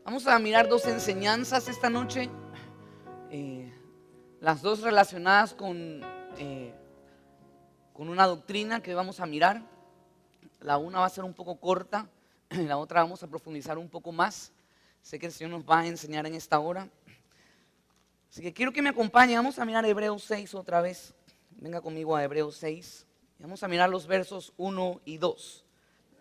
Vamos a mirar dos enseñanzas esta noche, las dos relacionadas con una doctrina que vamos a mirar. La una va a ser un poco corta, la otra vamos a profundizar un poco más. Sé que el Señor nos va a enseñar en esta hora. Así que quiero que me acompañe. Vamos a mirar Hebreos 6 otra vez. Venga conmigo a Hebreos 6. Vamos a mirar los versos 1 y 2.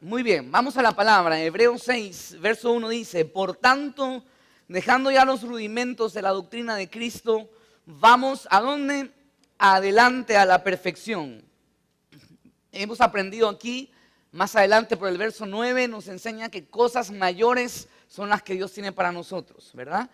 Muy bien, vamos a la palabra. Hebreos 6, verso 1 dice: por tanto, dejando ya los rudimentos de la doctrina de Cristo, vamos ¿a dónde? Adelante a la perfección. Hemos aprendido aquí, más adelante por el verso 9, nos enseña que cosas mayores son las que Dios tiene para nosotros, ¿verdad?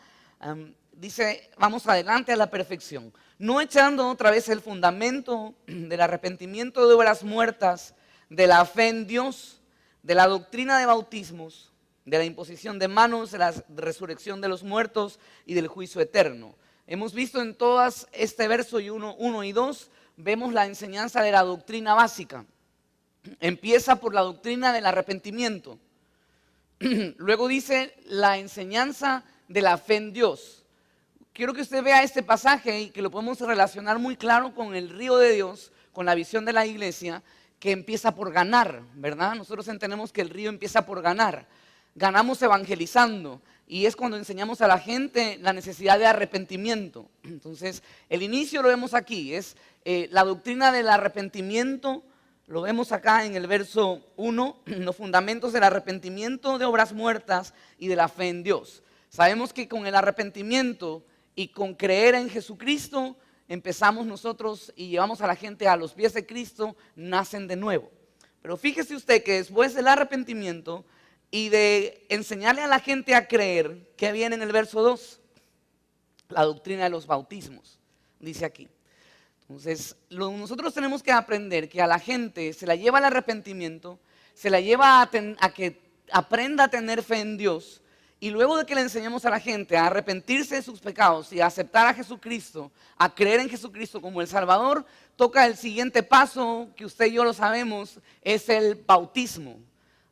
Dice, vamos adelante a la perfección, no echando otra vez el fundamento del arrepentimiento de obras muertas, de la fe en Dios, de la doctrina de bautismos, de la imposición de manos, de la resurrección de los muertos y del juicio eterno. Hemos visto en todas este verso y 1 y 2, vemos la enseñanza de la doctrina básica. Empieza por la doctrina del arrepentimiento. Luego dice la enseñanza de la fe en Dios. Quiero que usted vea este pasaje y que lo podemos relacionar muy claro con el río de Dios, con la visión de la iglesia, que empieza por ganar, ¿verdad? Nosotros entendemos que el río empieza por ganar. Ganamos evangelizando y es cuando enseñamos a la gente la necesidad de arrepentimiento. Entonces, el inicio lo vemos aquí, es la doctrina del arrepentimiento. Lo vemos acá en el verso 1, los fundamentos del arrepentimiento de obras muertas y de la fe en Dios. Sabemos que con el arrepentimiento y con creer en Jesucristo, empezamos nosotros y llevamos a la gente a los pies de Cristo, nacen de nuevo. Pero fíjese usted que después del arrepentimiento y de enseñarle a la gente a creer, ¿qué viene en el verso 2? La doctrina de los bautismos, dice aquí. Entonces, nosotros tenemos que aprender que a la gente se la lleva al arrepentimiento, se la lleva a que aprenda a tener fe en Dios, y luego de que le enseñemos a la gente a arrepentirse de sus pecados y a aceptar a Jesucristo, a creer en Jesucristo como el Salvador, toca el siguiente paso, que usted y yo lo sabemos, es el bautismo.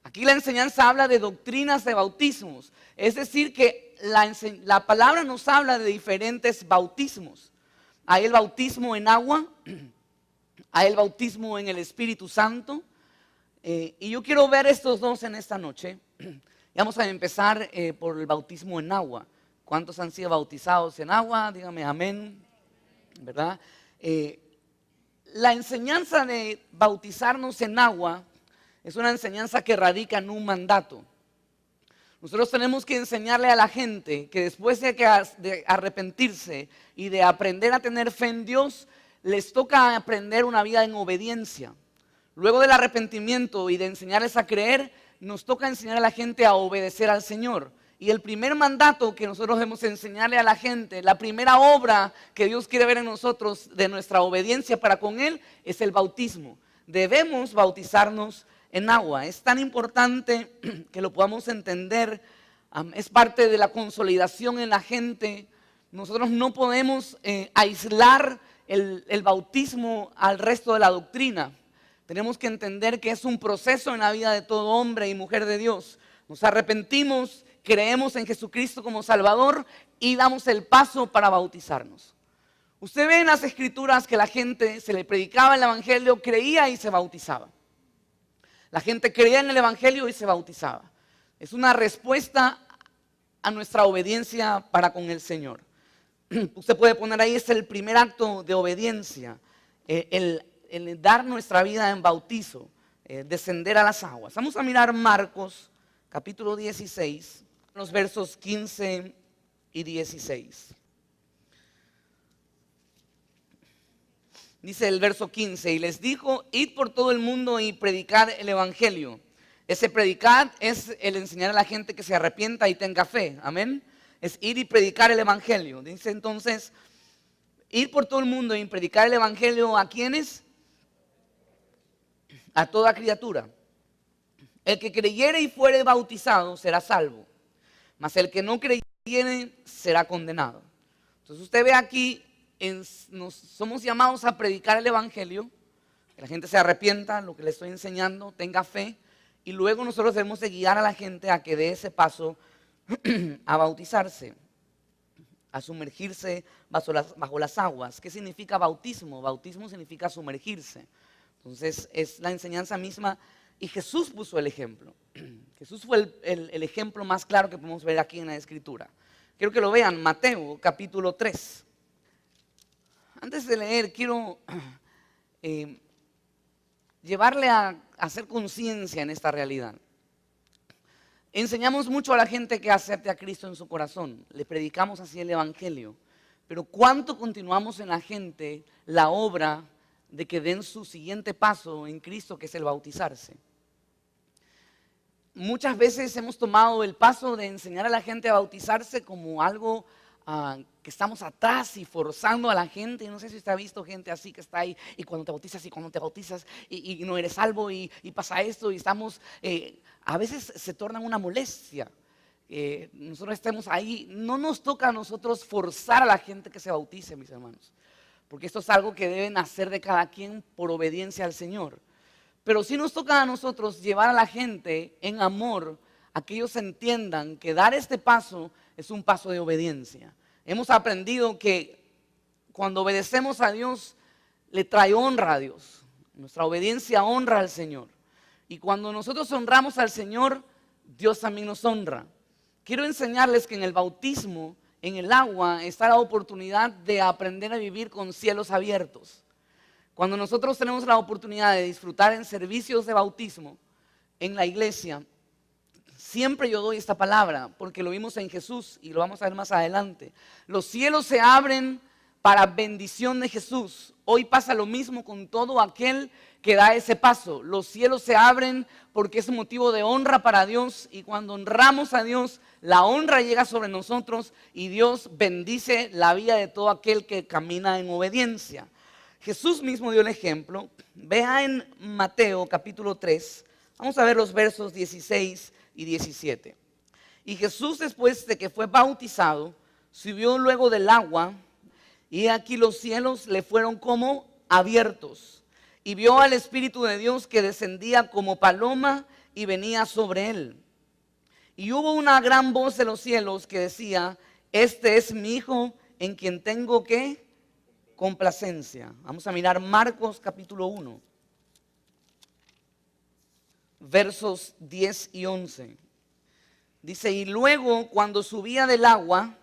Aquí la enseñanza habla de doctrinas de bautismos, es decir que la palabra nos habla de diferentes bautismos. Hay el bautismo en agua, hay el bautismo en el Espíritu Santo, y yo quiero ver estos dos en esta noche. Vamos a empezar por el bautismo en agua. ¿Cuántos han sido bautizados en agua? Dígame amén, ¿verdad? La enseñanza de bautizarnos en agua es una enseñanza que radica en un mandato. Nosotros tenemos que enseñarle a la gente que después de arrepentirse y de aprender a tener fe en Dios, les toca aprender una vida en obediencia. Luego del arrepentimiento y de enseñarles a creer, nos toca enseñar a la gente a obedecer al Señor. Y el primer mandato que nosotros debemos enseñarle a la gente, la primera obra que Dios quiere ver en nosotros de nuestra obediencia para con Él, es el bautismo. Debemos bautizarnos en agua. Es tan importante que lo podamos entender. Es parte de la consolidación en la gente. Nosotros no podemos aislar el bautismo al resto de la doctrina. Tenemos que entender que es un proceso en la vida de todo hombre y mujer de Dios. Nos arrepentimos, creemos en Jesucristo como Salvador y damos el paso para bautizarnos. Usted ve en las Escrituras que la gente se le predicaba el Evangelio, creía y se bautizaba. La gente creía en el Evangelio y se bautizaba. Es una respuesta a nuestra obediencia para con el Señor. Usted puede poner ahí, es el primer acto de obediencia, el dar nuestra vida en bautizo, descender a las aguas. Vamos a mirar Marcos capítulo 16, los versos 15 y 16. Dice el verso 15, y les dijo, id por todo el mundo y predicad el evangelio. Ese predicar es el enseñar a la gente que se arrepienta y tenga fe, amén. Es ir y predicar el evangelio. Dice entonces, ir por todo el mundo y predicar el evangelio, ¿a quiénes? A toda criatura. El que creyere y fuere bautizado será salvo, mas el que no creyere será condenado. Entonces usted ve aquí, somos llamados a predicar el evangelio, que la gente se arrepienta, lo que le estoy enseñando, tenga fe, y luego nosotros debemos de guiar a la gente a que dé ese paso a bautizarse, a sumergirse bajo las aguas. ¿Qué significa bautismo? Bautismo significa sumergirse. Entonces es la enseñanza misma y Jesús puso el ejemplo. Jesús fue el ejemplo más claro que podemos ver aquí en la Escritura. Quiero que lo vean, Mateo capítulo 3. Antes de leer, quiero llevarle a hacer conciencia en esta realidad. Enseñamos mucho a la gente que acepte a Cristo en su corazón, le predicamos así el Evangelio, pero ¿cuánto continuamos en la gente la obra de que den su siguiente paso en Cristo, que es el bautizarse? Muchas veces hemos tomado el paso de enseñar a la gente a bautizarse como algo que estamos atrás y forzando a la gente. Y no sé si usted ha visto gente así que está ahí y cuando te bautizas y no eres salvo y pasa esto y estamos, a veces se torna una molestia. Nosotros estemos ahí, no nos toca a nosotros forzar a la gente que se bautice, mis hermanos, porque esto es algo que deben hacer de cada quien por obediencia al Señor. Pero sí nos toca a nosotros llevar a la gente en amor a que ellos entiendan que dar este paso es un paso de obediencia. Hemos aprendido que cuando obedecemos a Dios le trae honra a Dios. Nuestra obediencia honra al Señor. Y cuando nosotros honramos al Señor, Dios también nos honra. Quiero enseñarles que en el bautismo, en el agua, está la oportunidad de aprender a vivir con cielos abiertos. Cuando nosotros tenemos la oportunidad de disfrutar en servicios de bautismo en la iglesia, siempre yo doy esta palabra porque lo vimos en Jesús y lo vamos a ver más adelante. Los cielos se abren para bendición de Jesús. Hoy pasa lo mismo con todo aquel que da ese paso. Los cielos se abren porque es un motivo de honra para Dios y cuando honramos a Dios, la honra llega sobre nosotros y Dios bendice la vida de todo aquel que camina en obediencia. Jesús mismo dio el ejemplo. Vea en Mateo capítulo 3, vamos a ver los versos 16 y 17. Y Jesús, después de que fue bautizado, subió luego del agua, y aquí los cielos le fueron como abiertos, y vio al Espíritu de Dios que descendía como paloma y venía sobre él. Y hubo una gran voz de los cielos que decía: este es mi Hijo en quien tengo que complacencia. Vamos a mirar Marcos capítulo 1, versos 10 y 11. Dice: y luego cuando subía del agua,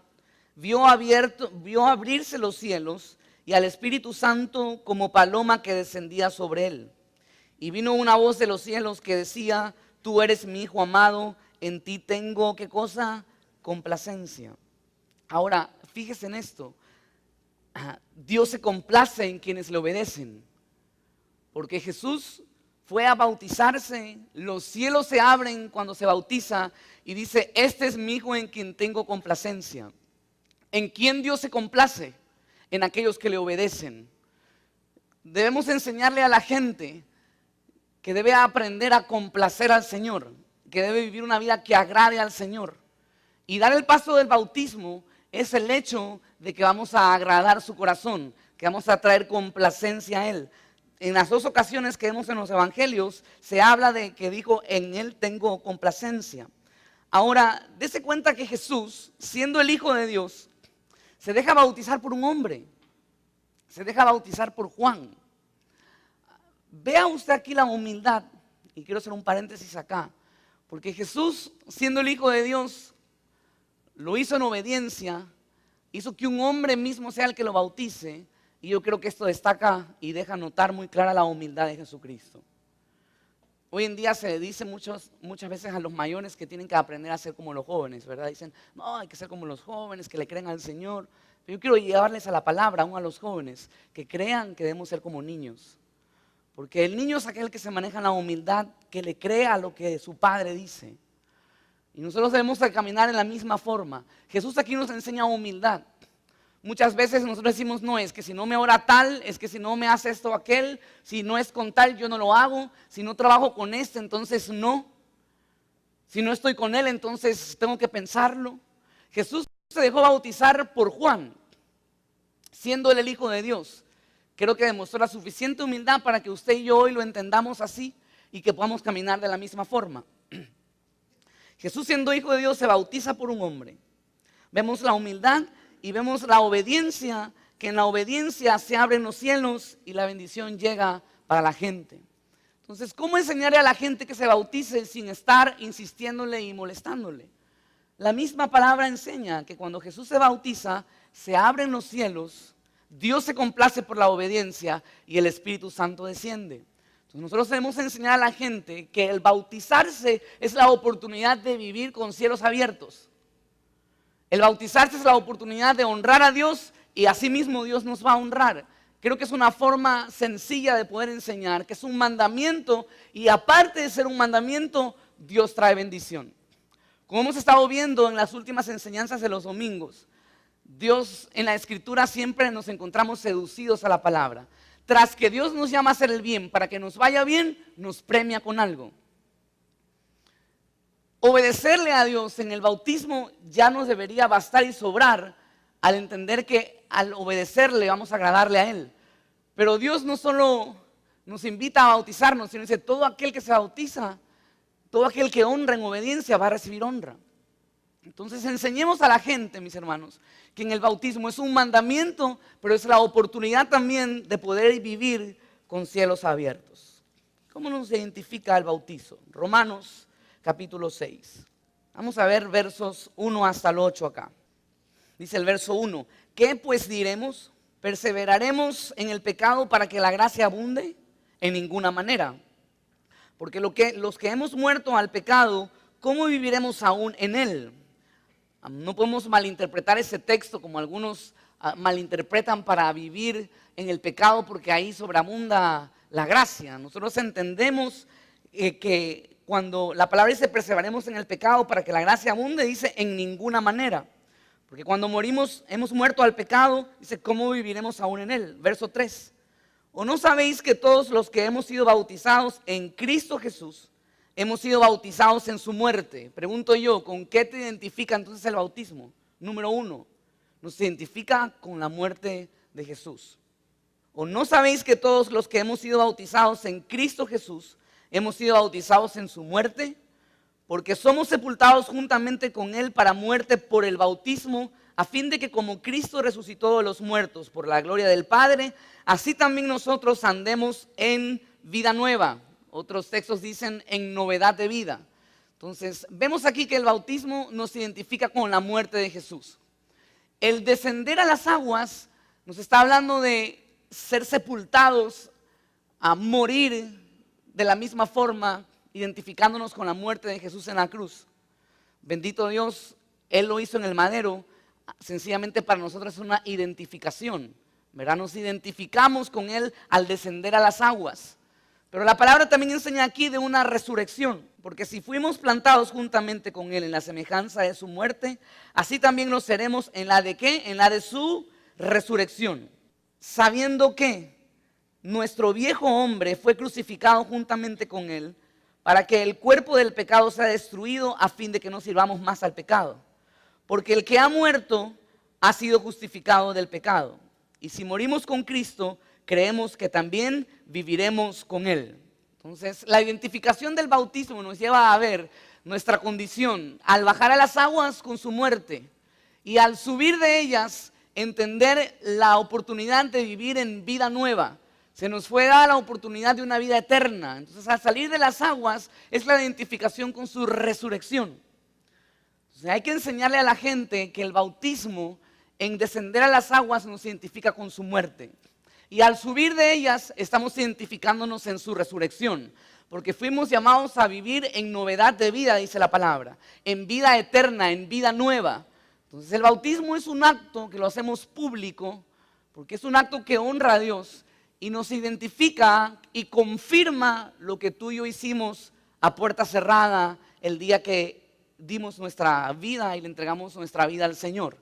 vio abrirse los cielos y al Espíritu Santo como paloma que descendía sobre él. Y vino una voz de los cielos que decía: tú eres mi Hijo amado, en ti tengo, ¿qué cosa? Complacencia. Ahora, fíjese en esto. Dios se complace en quienes le obedecen, porque Jesús fue a bautizarse, los cielos se abren cuando se bautiza y dice: este es mi Hijo en quien tengo complacencia. ¿En quién Dios se complace? En aquellos que le obedecen. Debemos enseñarle a la gente que debe aprender a complacer al Señor, que debe vivir una vida que agrade al Señor. Y dar el paso del bautismo es el hecho de que vamos a agradar su corazón, que vamos a traer complacencia a Él. En las dos ocasiones que vemos en los evangelios, se habla de que dijo: en Él tengo complacencia. Ahora, dése cuenta que Jesús, siendo el Hijo de Dios, se deja bautizar por un hombre, se deja bautizar por Juan. Vea usted aquí la humildad, y quiero hacer un paréntesis acá, porque Jesús, siendo el Hijo de Dios, lo hizo en obediencia, hizo que un hombre mismo sea el que lo bautice, y yo creo que esto destaca y deja notar muy clara la humildad de Jesucristo. Hoy en día se dice muchas veces a los mayores que tienen que aprender a ser como los jóvenes, ¿verdad? Dicen: no, hay que ser como los jóvenes, que le creen al Señor. Pero yo quiero llevarles a la palabra, aún a los jóvenes, que crean que debemos ser como niños. Porque el niño es aquel que se maneja en la humildad, que le crea lo que su padre dice. Y nosotros debemos de caminar en la misma forma. Jesús aquí nos enseña humildad. Muchas veces nosotros decimos: no, es que si no me ora tal, es que si no me hace esto o aquel, si no es con tal, yo no lo hago, si no trabajo con este, entonces no. Si no estoy con él, entonces tengo que pensarlo. Jesús se dejó bautizar por Juan, siendo él el Hijo de Dios. Creo que demostró la suficiente humildad para que usted y yo hoy lo entendamos así y que podamos caminar de la misma forma. Jesús, siendo hijo de Dios, se bautiza por un hombre. Vemos la humildad y vemos la obediencia, que en la obediencia se abren los cielos y la bendición llega para la gente. Entonces, ¿cómo enseñarle a la gente que se bautice sin estar insistiéndole y molestándole? La misma palabra enseña que cuando Jesús se bautiza, se abren los cielos, Dios se complace por la obediencia y el Espíritu Santo desciende. Entonces, nosotros debemos enseñar a la gente que el bautizarse es la oportunidad de vivir con cielos abiertos. El bautizarse es la oportunidad de honrar a Dios y asimismo Dios nos va a honrar. Creo que es una forma sencilla de poder enseñar, que es un mandamiento y aparte de ser un mandamiento, Dios trae bendición. Como hemos estado viendo en las últimas enseñanzas de los domingos, Dios en la Escritura siempre nos encontramos seducidos a la palabra. Tras que Dios nos llama a hacer el bien, para que nos vaya bien, nos premia con algo. Obedecerle a Dios en el bautismo ya nos debería bastar y sobrar al entender que al obedecerle vamos a agradarle a Él. Pero Dios no solo nos invita a bautizarnos, sino dice, todo aquel que se bautiza, todo aquel que honra en obediencia va a recibir honra. Entonces enseñemos a la gente, mis hermanos, que en el bautismo es un mandamiento, pero es la oportunidad también de poder vivir con cielos abiertos. ¿Cómo nos identifica el bautizo? Romanos capítulo 6. Vamos a ver versos 1 hasta el 8 acá. Dice el verso 1, ¿qué pues diremos? ¿Perseveraremos en el pecado para que la gracia abunde? En ninguna manera. Porque los que hemos muerto al pecado, ¿cómo viviremos aún en él? No podemos malinterpretar ese texto como algunos malinterpretan para vivir en el pecado porque ahí sobreabunda la gracia. Nosotros entendemos que cuando la palabra dice perseveraremos en el pecado para que la gracia abunde, dice en ninguna manera. Porque cuando morimos, hemos muerto al pecado, dice, ¿cómo viviremos aún en él? Verso 3. ¿O no sabéis que todos los que hemos sido bautizados en Cristo Jesús, hemos sido bautizados en su muerte? Pregunto yo, ¿con qué te identifica entonces el bautismo? Número 1, nos identifica con la muerte de Jesús. ¿O no sabéis que todos los que hemos sido bautizados en Cristo Jesús, hemos sido bautizados en su muerte? Porque somos sepultados juntamente con Él para muerte por el bautismo, a fin de que como Cristo resucitó de los muertos por la gloria del Padre, así también nosotros andemos en vida nueva. Otros textos dicen en novedad de vida. Entonces, vemos aquí que el bautismo nos identifica con la muerte de Jesús. El descender a las aguas nos está hablando de ser sepultados, a morir de la misma forma, identificándonos con la muerte de Jesús en la cruz. Bendito Dios, Él lo hizo en el madero, sencillamente para nosotros es una identificación, ¿verdad? Nos identificamos con Él al descender a las aguas. Pero la palabra también enseña aquí de una resurrección, porque si fuimos plantados juntamente con Él en la semejanza de su muerte, así también lo seremos en la de ¿qué? En la de su resurrección. Sabiendo que nuestro viejo hombre fue crucificado juntamente con Él, para que el cuerpo del pecado sea destruido a fin de que no sirvamos más al pecado. Porque el que ha muerto ha sido justificado del pecado. Y si morimos con Cristo, creemos que también viviremos con Él. Entonces, la identificación del bautismo nos lleva a ver nuestra condición al bajar a las aguas con su muerte y al subir de ellas entender la oportunidad de vivir en vida nueva. Se nos fue dada la oportunidad de una vida eterna. Entonces, al salir de las aguas es la identificación con su resurrección. Entonces, hay que enseñarle a la gente que el bautismo en descender a las aguas nos identifica con su muerte. Y al subir de ellas estamos identificándonos en su resurrección. Porque fuimos llamados a vivir en novedad de vida, dice la palabra. En vida eterna, en vida nueva. Entonces, el bautismo es un acto que lo hacemos público, porque es un acto que honra a Dios y nos identifica y confirma lo que tú y yo hicimos a puerta cerrada el día que dimos nuestra vida y le entregamos nuestra vida al Señor.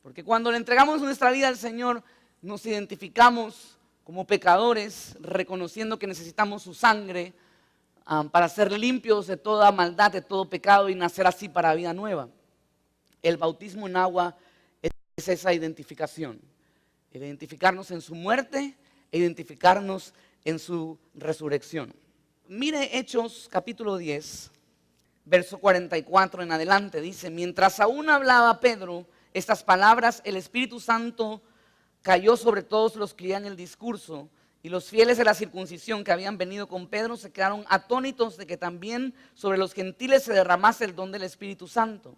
Porque cuando le entregamos nuestra vida al Señor, nos identificamos como pecadores, reconociendo que necesitamos su sangre para ser limpios de toda maldad, de todo pecado y nacer así para vida nueva. El bautismo en agua es esa identificación. El identificarnos en su muerte e identificarnos en su resurrección. Mire Hechos capítulo 10, verso 44 en adelante, dice: mientras aún hablaba Pedro estas palabras, el Espíritu Santo cayó sobre todos los que oían el discurso, y los fieles de la circuncisión que habían venido con Pedro se quedaron atónitos de que también sobre los gentiles se derramase el don del Espíritu Santo,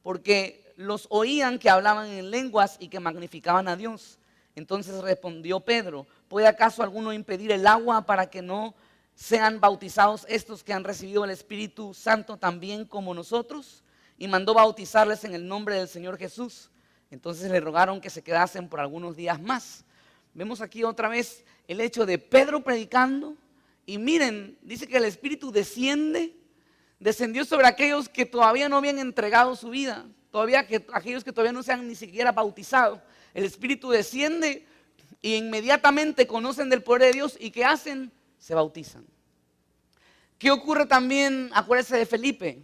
porque los oían que hablaban en lenguas y que magnificaban a Dios. Entonces respondió Pedro: ¿puede acaso alguno impedir el agua para que no sean bautizados estos que han recibido el Espíritu Santo también como nosotros? Y mandó bautizarles en el nombre del Señor Jesús. Entonces le rogaron que se quedasen por algunos días más. Vemos aquí otra vez el hecho de Pedro predicando, y miren, dice que el Espíritu descendió sobre aquellos que todavía no habían entregado su vida, aquellos que todavía no se han ni siquiera bautizado. El Espíritu desciende y inmediatamente conocen del poder de Dios, y ¿qué hacen? Se bautizan. ¿Qué ocurre también? Acuérdense de Felipe.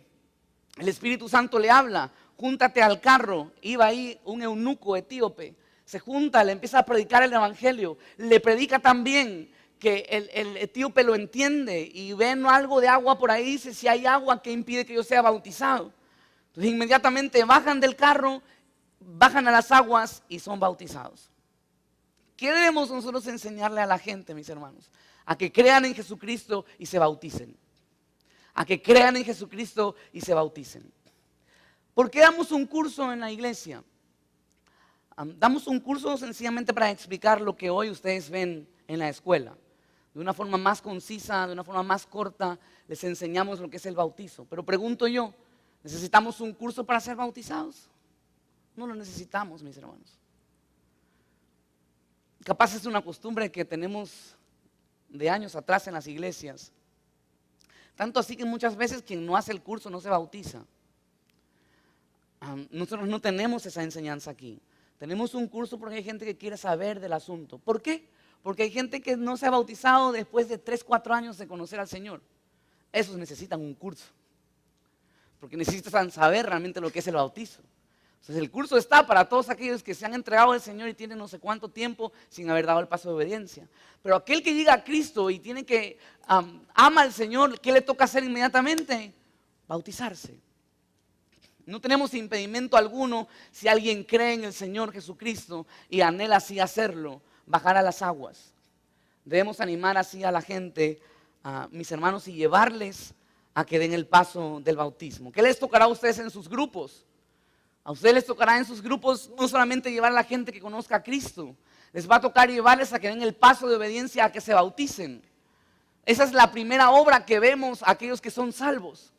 El Espíritu Santo le habla: júntate al carro. Iba ahí un eunuco etíope, se junta, le empieza a predicar el evangelio, le predica también, que el etíope lo entiende y ven algo de agua por ahí, dice: si hay agua, ¿qué impide que yo sea bautizado? Entonces inmediatamente bajan del carro, bajan a las aguas y son bautizados. ¿Qué debemos nosotros enseñarle a la gente, mis hermanos? A que crean en Jesucristo y se bauticen. A que crean en Jesucristo y se bauticen. ¿Por qué damos un curso en la iglesia? Damos un curso sencillamente para explicar lo que hoy ustedes ven en la escuela. De una forma más concisa, de una forma más corta, les enseñamos lo que es el bautizo. Pero pregunto yo, ¿necesitamos un curso para ser bautizados? No lo necesitamos, mis hermanos. Capaz es una costumbre que tenemos de años atrás en las iglesias. Tanto así que muchas veces quien no hace el curso no se bautiza. Nosotros no tenemos esa enseñanza aquí. Tenemos un curso porque hay gente que quiere saber del asunto. ¿Por qué? Porque hay gente que no se ha bautizado después de 3, 4 años de conocer al Señor. Esos necesitan un curso, porque necesitan saber realmente lo que es el bautizo. Entonces el curso está para todos aquellos que se han entregado al Señor y tienen no sé cuánto tiempo sin haber dado el paso de obediencia. Pero aquel que llega a Cristo y tiene que ama al Señor, ¿qué le toca hacer inmediatamente? Bautizarse. No tenemos impedimento alguno si alguien cree en el Señor Jesucristo y anhela así hacerlo, bajar a las aguas. Debemos animar así a la gente, mis hermanos, y llevarles a que den el paso del bautismo. ¿Qué les tocará a ustedes en sus grupos? A ustedes les tocará en sus grupos no solamente llevar a la gente que conozca a Cristo, les va a tocar llevarles a que den el paso de obediencia, a que se bauticen. Esa es la primera obra que vemos a aquellos que son salvos.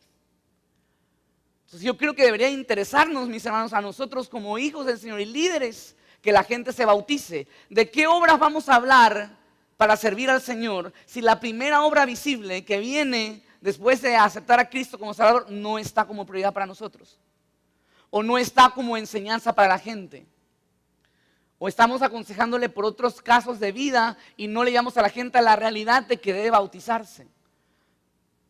Entonces yo creo que debería interesarnos, mis hermanos, a nosotros como hijos del Señor y líderes, que la gente se bautice. ¿De qué obras vamos a hablar para servir al Señor si la primera obra visible que viene después de aceptar a Cristo como Salvador no está como prioridad para nosotros? ¿O no está como enseñanza para la gente? ¿O estamos aconsejándole por otros casos de vida y no le llevamos a la gente a la realidad de que debe bautizarse?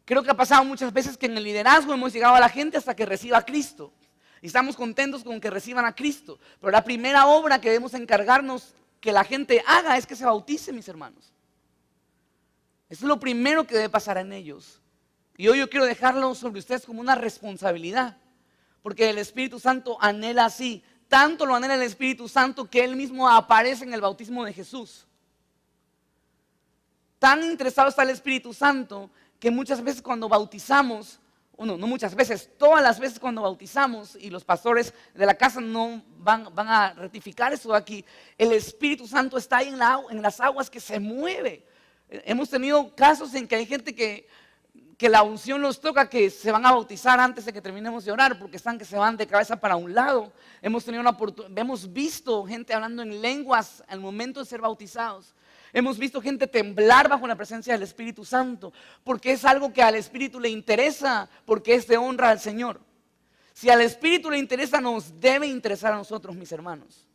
Creo que ha pasado muchas veces que en el liderazgo hemos llegado a la gente hasta que reciba a Cristo. Y estamos contentos con que reciban a Cristo. Pero la primera obra que debemos encargarnos que la gente haga es que se bautice, mis hermanos. Eso es lo primero que debe pasar en ellos. Y hoy yo quiero dejarlo sobre ustedes como una responsabilidad. Porque el Espíritu Santo anhela así. Tanto lo anhela el Espíritu Santo que Él mismo aparece en el bautismo de Jesús. Tan interesado está el Espíritu Santo que muchas veces cuando bautizamos, no muchas veces, todas las veces cuando bautizamos, y los pastores de la casa no van a rectificar eso aquí, el Espíritu Santo está ahí en las aguas que se mueve. Hemos tenido casos en que hay gente que la unción los toca, que se van a bautizar antes de que terminemos de orar, porque están que se van de cabeza para un lado. Hemos visto gente hablando en lenguas al momento de ser bautizados. Hemos visto gente temblar bajo la presencia del Espíritu Santo, porque es algo que al Espíritu le interesa, porque es de honra al Señor. Si al Espíritu le interesa, nos debe interesar a nosotros, mis hermanos.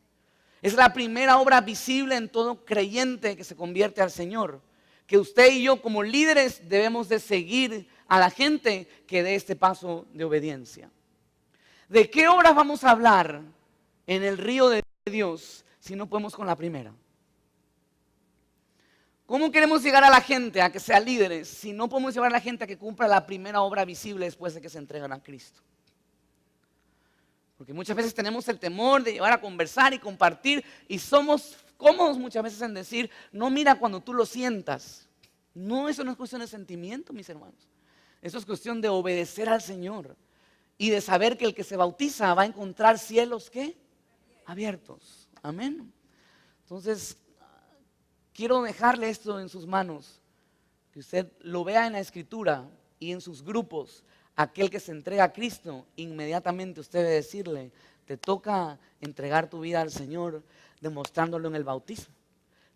Es la primera obra visible en todo creyente que se convierte al Señor, que usted y yo como líderes debemos de seguir a la gente que dé este paso de obediencia. ¿De qué obras vamos a hablar en el río de Dios si no podemos con la primera? ¿Cómo queremos llegar a la gente a que sea líderes si no podemos llevar a la gente a que cumpla la primera obra visible después de que se entregan a Cristo? Porque muchas veces tenemos el temor de llevar a conversar y compartir y somos cómodos muchas veces en decir, no, mira cuando tú lo sientas. No, eso no es cuestión de sentimiento, mis hermanos. Eso es cuestión de obedecer al Señor y de saber que el que se bautiza va a encontrar cielos, ¿qué? Abiertos. Amén. Entonces, quiero dejarle esto en sus manos, que usted lo vea en la Escritura y en sus grupos. Aquel que se entrega a Cristo, inmediatamente usted debe decirle, te toca entregar tu vida al Señor, demostrándolo en el bautismo.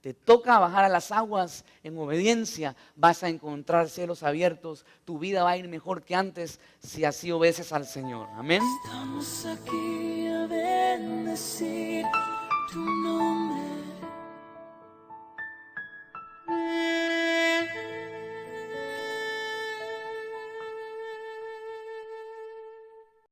Te toca bajar a las aguas en obediencia, vas a encontrar cielos abiertos, tu vida va a ir mejor que antes si así obedeces al Señor. Amén. Estamos aquí a ver.